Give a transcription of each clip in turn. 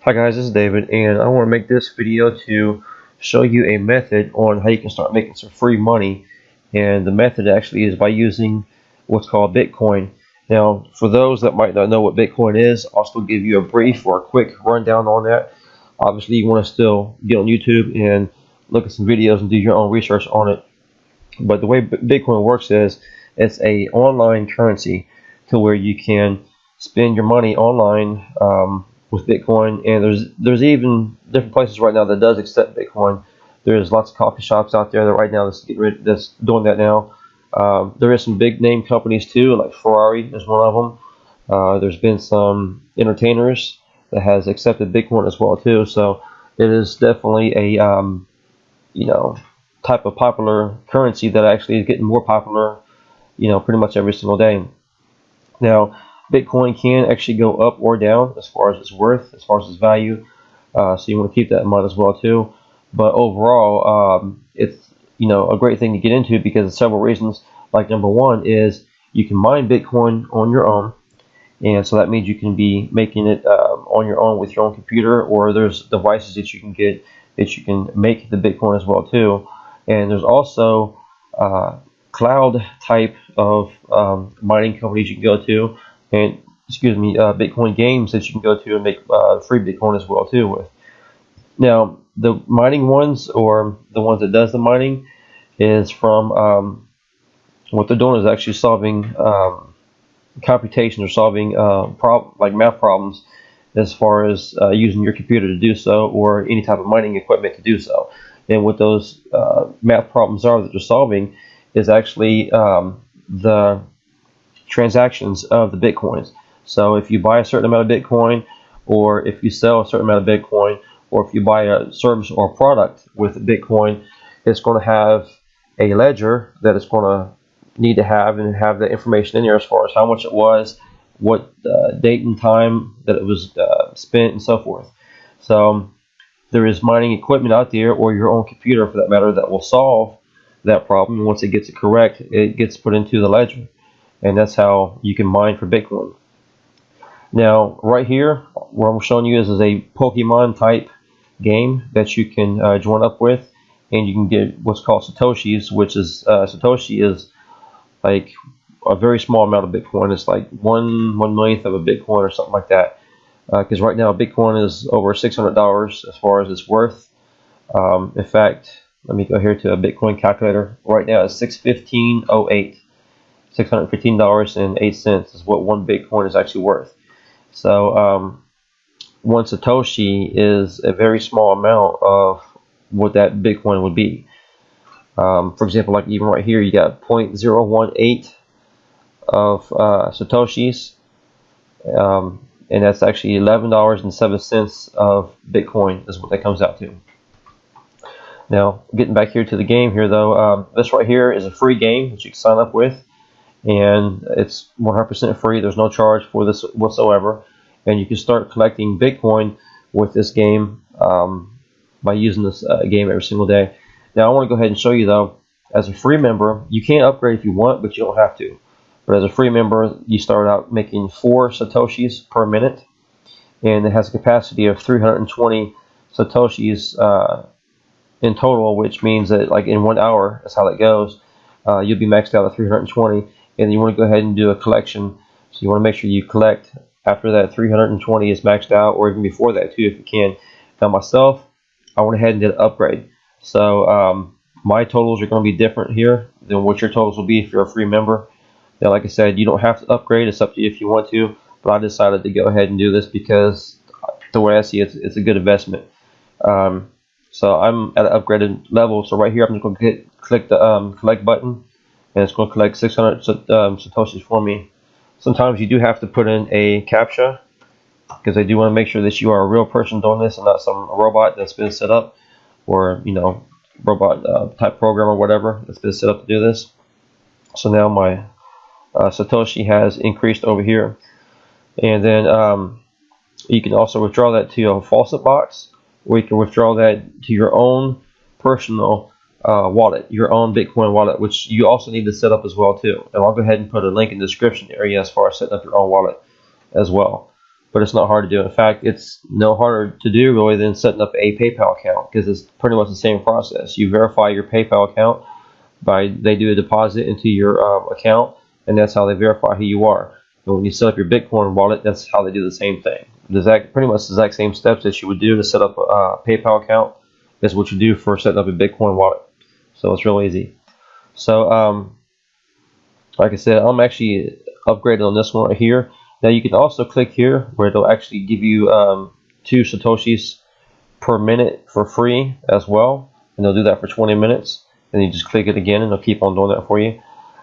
Hi guys, this is David, and I want to make this video to show you a method on how you can start making some free money. And the method actually is by using what's called Bitcoin. Now, for those that might not know what Bitcoin is, I'll still give you a brief or a quick rundown on that. Obviously, you want to still get on YouTube and look at some videos and do your own research on it. But the way Bitcoin works is it's a online currency to where you can spend your money online with Bitcoin, and there's even different places right now that does accept Bitcoin. There's lots of coffee shops out there that right now that's doing that now. There is some big name companies too, like Ferrari is one of them. There's been some entertainers that has accepted Bitcoin as well too. So it is definitely a type of popular currency that actually is getting more popular, pretty much every single day. Now, Bitcoin can actually go up or down as far as its worth, as far as its value. So you want to keep that in mind as well too. But overall, it's a great thing to get into because of several reasons. Like number one is you can mine Bitcoin on your own, and so that means you can be making it on your own with your own computer, or there's devices that you can get that you can make the Bitcoin as well too. And there's also cloud type of mining companies you can go to, and Bitcoin games that you can go to and make free Bitcoin as well too with. Now, the mining ones, or the ones that does the mining, is from what they're doing is actually solving computation or solving like math problems as far as using your computer to do so, or any type of mining equipment to do so. And what those math problems are that they're solving is actually the transactions of the Bitcoins. So if you buy a certain amount of Bitcoin, or if you sell a certain amount of Bitcoin, or if you buy a service or product with Bitcoin, it's going to have a ledger that it's going to need to have, and have the information in there as far as how much it was, what date and time that it was spent, and so forth. So there is mining equipment out there, or your own computer for that matter, that will solve that problem. And once it gets it correct, it gets put into the ledger, and that's how you can mine for Bitcoin. Now, right here, what I'm showing you is a Pokemon type game that you can join up with, and you can get what's called satoshis, which is Satoshi is like a very small amount of Bitcoin. It's like one millionth of a Bitcoin or something like that. Because right now Bitcoin is over $600 as far as its worth. In fact, let me go here to a Bitcoin calculator. Right now it's $615.08. $615.08 is what one Bitcoin is actually worth. So one Satoshi is a very small amount of what that Bitcoin would be. For example, like even right here, you got 0.018 of Satoshis, and that's actually $11.07 of Bitcoin is what that comes out to. Now, getting back here to the game here though, this right here is a free game that you can sign up with, and it's 100% free. There's no charge for this whatsoever, and you can start collecting Bitcoin with this game by using this game every single day. Now, I want to go ahead and show you though, as a free member, you can upgrade if you want, but you don't have to. But as a free member, you start out making 4 Satoshis per minute, and it has a capacity of 320 Satoshis in total, which means that like in 1 hour, that's how that goes, you'll be maxed out at 320, and you want to go ahead and do a collection. So you want to make sure you collect after that 320 is maxed out, or even before that too if you can. Now myself, I went ahead and did an upgrade. So my totals are going to be different here than what your totals will be if you're a free member. Now, like I said, you don't have to upgrade. It's up to you if you want to, but I decided to go ahead and do this because the way I see it, it's a good investment. So I'm at an upgraded level. So right here, I'm just going to click the collect button, and it's going to collect 600 Satoshis for me. Sometimes you do have to put in a CAPTCHA because I do want to make sure that you are a real person doing this and not some robot that's been set up, or robot type program or whatever that's been set up to do this. So now my Satoshi has increased over here, and then you can also withdraw that to a faucet box, or you can withdraw that to your own personal wallet, your own Bitcoin wallet, which you also need to set up as well too. And I'll go ahead and put a link in the description area as far as setting up your own wallet as well. but it's not hard to do. In fact, it's no harder to do really than setting up a PayPal account, because it's pretty much the same process. You verify your PayPal account they do a deposit into your account, and that's how they verify who you are. And when you set up your Bitcoin wallet, that's how they do the same thing. Pretty much the exact same steps that you would do to set up a PayPal account is what you do for setting up a Bitcoin wallet. So it's real easy. So like I said, I'm actually upgraded on this one right here. Now you can also click here where it'll actually give you 2 satoshis per minute for free as well, and they'll do that for 20 minutes. And you just click it again, and they'll keep on doing that for you.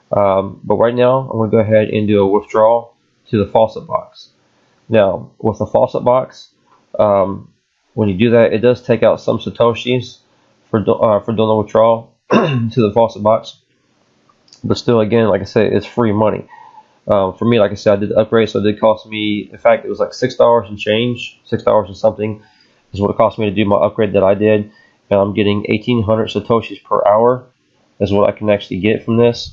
But right now, I'm going to go ahead and do a withdrawal to the faucet box. Now, with the faucet box, when you do that, it does take out some satoshis for doing the withdrawal to the faucet box. But still, again, like I said, it's free money. For me, like I said, I did the upgrade, so it did cost me, in fact, it was like $6 and change, $6 and something is what it cost me to do my upgrade that I did. And I'm getting 1,800 satoshis per hour is what I can actually get from this,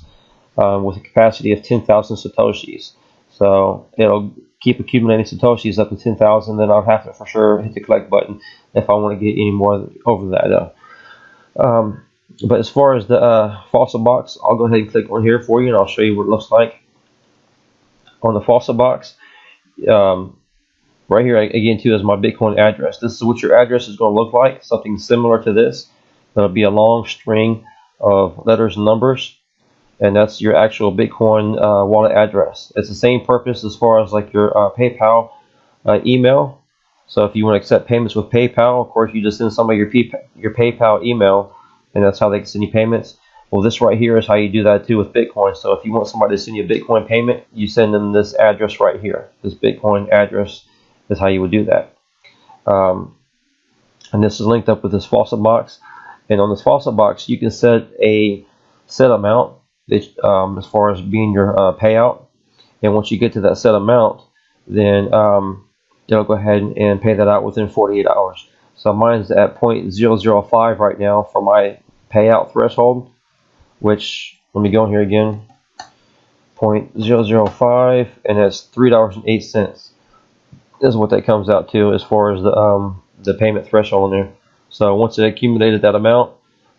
with a capacity of 10,000 satoshis. So it'll keep accumulating satoshis up to 10,000. Then I'll have to for sure hit the collect button if I want to get any more over that though. But as far as the faucet box, I'll go ahead and click on here for you, and I'll show you what it looks like. On the faucet box, right here again too is my Bitcoin address. This is what your address is going to look like, something similar to this. That'll be a long string of letters and numbers, and that's your actual Bitcoin wallet address. It's the same purpose as far as like your PayPal email. So if you want to accept payments with PayPal, of course you just send somebody your PayPal email, and that's how they can send you payments. Well, this right here is how you do that too with Bitcoin. So if you want somebody to send you a Bitcoin payment, you send them this address right here. This Bitcoin address is how you would do that. And this is linked up with this faucet box. And on this faucet box, you can set a set amount that, as far as being your payout. And once you get to that set amount, then they'll go ahead and pay that out within 48 hours. So mine's at 0.005 right now for my payout threshold, which, let me go in here again, 0.005, and that's $3.08 is what that comes out to as far as the payment threshold in there. So once it accumulated that amount,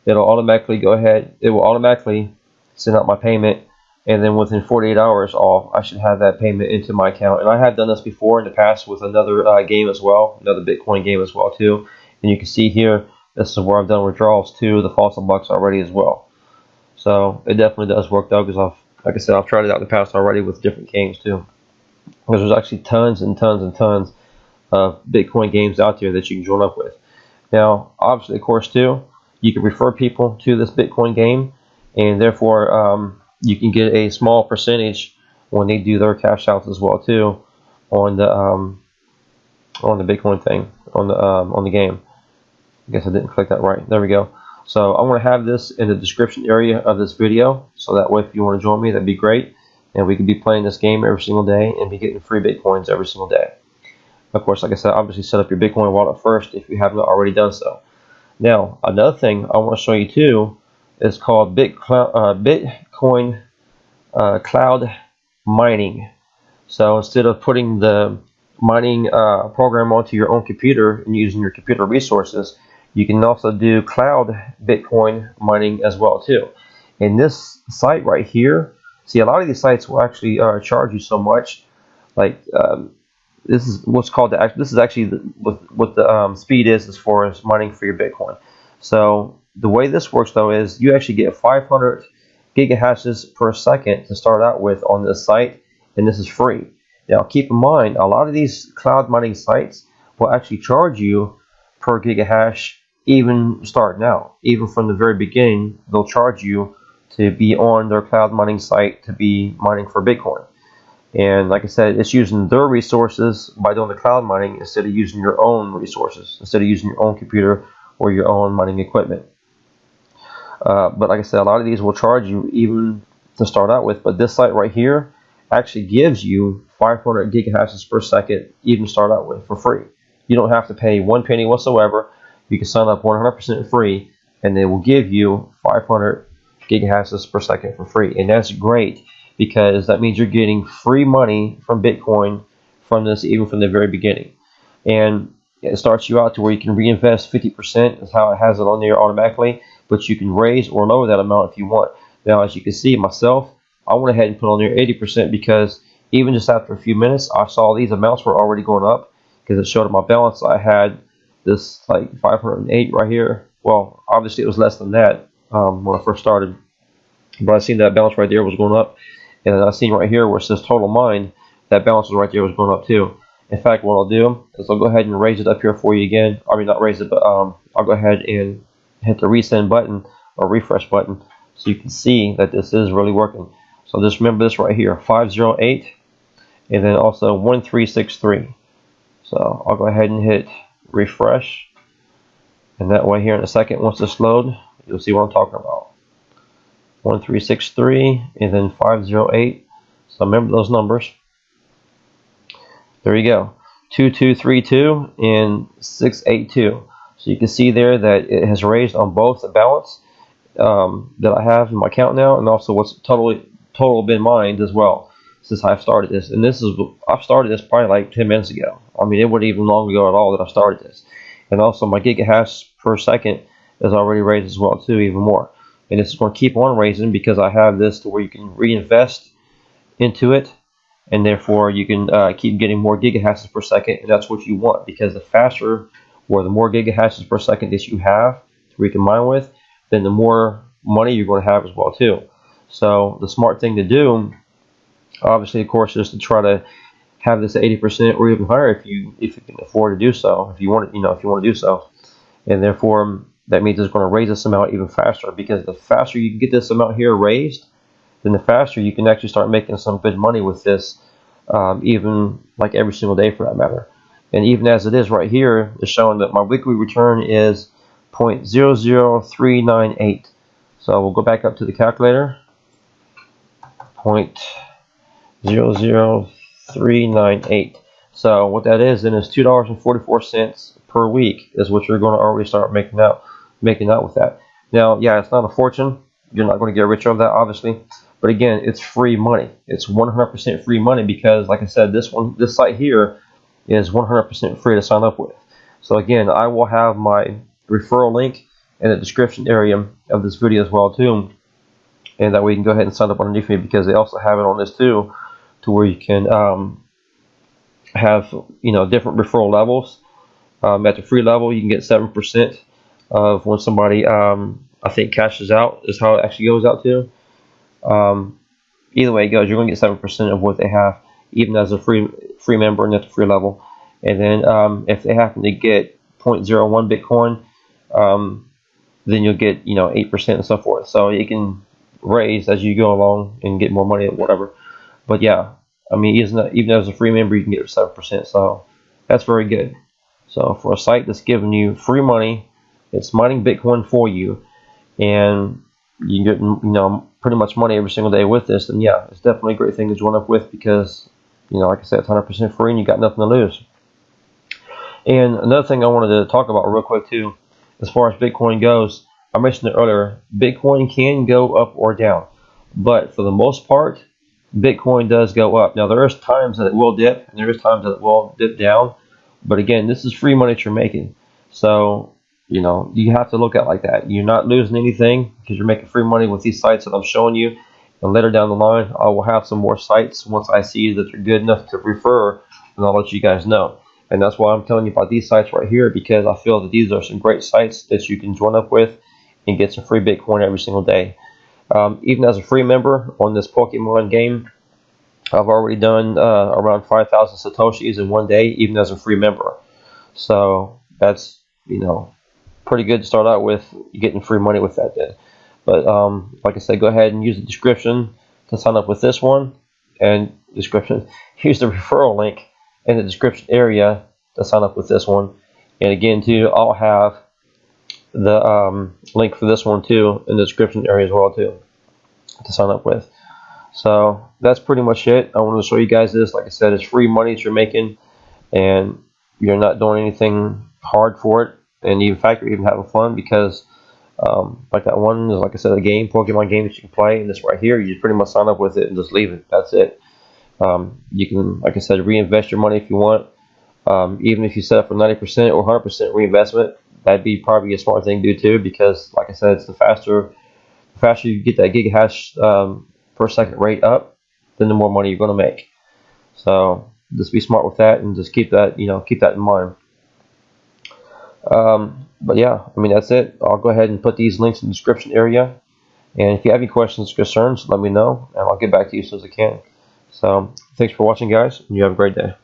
it'll automatically go ahead, it will automatically send out my payment, and then within 48 hours I should have that payment into my account. And I have done this before in the past with another game as well, another Bitcoin game as well too. And you can see here, this is where I've done withdrawals to the faucet box already as well. So it definitely does work though, because like I said, I've tried it out in the past already with different games too. Because there's actually tons and tons and tons of Bitcoin games out there that you can join up with. Now, obviously, of course, too, you can refer people to this Bitcoin game, and therefore you can get a small percentage when they do their cash outs as well too on the Bitcoin thing on the game. I guess I didn't click that right. There we go. So I'm going to have this in the description area of this video, so that way if you want to join me, that'd be great. And we could be playing this game every single day and be getting free Bitcoins every single day. Of course, like I said, obviously set up your Bitcoin wallet first if you haven't already done so. Now, another thing I want to show you too is called Bitcoin cloud mining. So instead of putting the mining program onto your own computer and using your computer resources, you can also do cloud Bitcoin mining as well too. And this site right here, see, a lot of these sites will actually charge you so much. Like this is what's called this is actually what the speed is as far as mining for your Bitcoin. So the way this works though is you actually get 500 gigahashes per second to start out with on this site, and this is free. Now keep in mind, a lot of these cloud mining sites will actually charge you per gigahash even starting out. Even from the very beginning, they'll charge you to be on their cloud mining site to be mining for Bitcoin. And like I said, it's using their resources by doing the cloud mining instead of using your own resources, instead of using your own computer or your own mining equipment. But like I said, a lot of these will charge you even to start out with. But this site right here actually gives you 500 gigahashes per second even start out with for free. You don't have to pay 1 penny whatsoever. You can sign up 100% free, and they will give you 500 gigahashes per second for free. And that's great, because that means you're getting free money from Bitcoin from this, even from the very beginning. And it starts you out to where you can reinvest 50% is how it has it on there automatically, but you can raise or lower that amount if you want. Now, as you can see, myself, I went ahead and put on there 80% because even just after a few minutes, I saw these amounts were already going up because it showed in my balance. I had this like 508 right here. Well, obviously it was less than that when I first started, but I seen that balance right there was going up, and I seen right here where it says total mine, that balance was right there was going up too. In fact, what I'll do is I'll go ahead and raise it up here for you again. I mean, not raise it, but I'll go ahead and hit the resend button or refresh button so you can see that this is really working. So just remember this right here, 508, and then also 1363. So I'll go ahead and hit refresh, and that way here in a second, once this load, you'll see what I'm talking about. 1363 and then 508. So remember those numbers. There you go, 2232 and 682. So you can see there that it has raised on both the balance that I have in my account now, and also what's total been mined as well since I've started this. And I've started this probably like 10 minutes ago. I mean, it wasn't even long ago at all that I started this. And also my gigahash per second is already raised as well too, even more. And this is going to keep on raising because I have this to where you can reinvest into it, and therefore you can keep getting more gigahashes per second, and that's what you want, because the faster or the more gigahashes per second that you have where you can mine with, then the more money you're going to have as well too. So the smart thing to do, obviously, of course, is to try to have this at 80% or even higher if you can afford to do so, if you want to do so, and therefore that means it's going to raise this amount even faster, because the faster you can get this amount here raised, then the faster you can actually start making some good money with this, even like every single day for that matter. And even as it is right here, it's showing that my weekly return is 0.00398. So we'll go back up to the calculator. 0.00398. So what that is then is $2.44 per week is what you're going to already start making out with that. Now, yeah, it's not a fortune. You're not going to get rich on that, obviously. But again, it's free money. It's 100% free money because, like I said, this site here is 100% free to sign up with. So again, I will have my referral link in the description area of this video as well too, and that way you can go ahead and sign up underneath me, because they also have it on this too, to where you can have different referral levels. At the free level, you can get 7% of when somebody I think cashes out, is how it actually goes out to. Either way it goes, you're going to get 7% of what they have, even as a free member and at the free level. And then if they happen to get 0.01 Bitcoin, then you'll get 8% and so forth. So you can raise as you go along and get more money or whatever. But yeah, I mean, even as a free member, you can get 7%. So that's very good. So for a site that's giving you free money, it's mining Bitcoin for you, and you get pretty much money every single day with this, and yeah, it's definitely a great thing to join up with, because like I said, it's 100% free and you got nothing to lose. And another thing I wanted to talk about real quick too, as far as Bitcoin goes, I mentioned it earlier, Bitcoin can go up or down, but for the most part, Bitcoin does go up. Now there is times that it will dip, and there is times that it will dip down, but again, this is free money that you're making, so you have to look at it like that. You're not losing anything because you're making free money with these sites that I'm showing you. And later down the line, I will have some more sites once I see that they're good enough to refer, and I'll let you guys know. And that's why I'm telling you about these sites right here, because I feel that these are some great sites that you can join up with and get some free Bitcoin every single day. Even as a free member on this Pokemon game, I've already done around 5,000 satoshis in one day, even as a free member. So that's pretty good to start out with, getting free money with that then. But like I said, go ahead and use the description to sign up with this one, and use the referral link in the description area to sign up with this one. And again too, I'll have the link for this one too in the description area as well too, to sign up with. So that's pretty much it. I wanted to show you guys this. Like I said, it's free money that you're making, and you're not doing anything hard for it. And in fact, you're even having fun, because like that one is, like I said, a game, Pokemon game that you can play. And this right here, you just pretty much sign up with it and just leave it. That's it. You can, like I said, reinvest your money if you want. Even if you set up for 90% or 100% reinvestment, that'd be probably a smart thing to do too, because like I said, it's the faster you get that gigahash per second rate up, then the more money you're going to make. So just be smart with that, and just keep that, keep that in mind. But yeah, I mean, that's it. I'll go ahead and put these links in the description area. And if you have any questions or concerns, let me know, and I'll get back to you as soon as I can. So thanks for watching, guys, and you have a great day.